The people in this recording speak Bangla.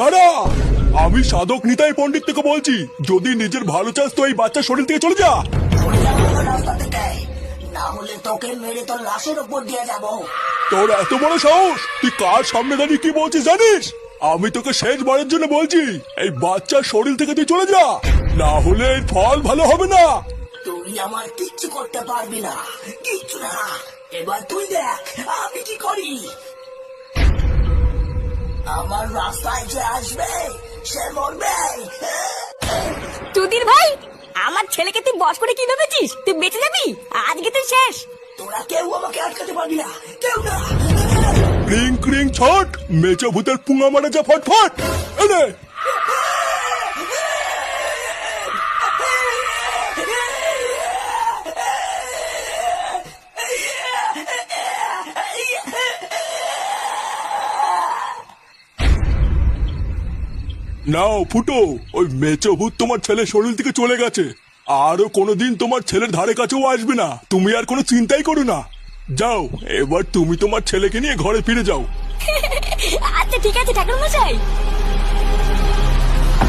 দাঁড়া, আমি সাধক নিতাই পণ্ডিত থেকে বলছি, যদি নিজের ভালো চাস তো এই বাচ্চার শরীর থেকে চলে যা। চলে যাবো রাস্তা থেকে, না হলে তোকে মেরে তোর লাশের উপর দিয়ে যাবো। তোর এত বড় সাহস, তুই কার সামনে দাঁড়িয়ে কি বলছিস জানিস? আমি তোকে শেষবারের জন্য বলছি, এই বাচ্চার শরীর থেকে তুই চলে যা, না হলে এর ফল ভালো হবে না। তুই আমার কিচ্ছু করতে পারবি না, কিচ্ছু না। এবার তুই দেখ আমি কি করি। আমার রাস্তায় যে আসবে সে মরবে। তুদির ভাই, আমার ছেলেকে তুই বস করে কি ভেবেছিস? তুই বেঁচে যাবি? আজকে তুই শেষ। তোরা কেউ আমাকে আটকাতে পারবি না, কেউ না। ক্রিং ক্রিং ছট, মেচো ভূতের পুঙা মারা যা ফটফট। এনে নাও ফুটো, ওই মেচো ভূত তোমার ছেলের শরীর থেকে চলে গেছে, আরো কোনোদিন তোমার ছেলের ধারে কাছেও আসবে না। তুমি আর কোনো চিন্তাই করো না। যাও, এবার তুমি তোমার ছেলেকে নিয়ে ঘরে ফিরে যাও। আচ্ছা ঠিক আছে ঠাকুর মশাই।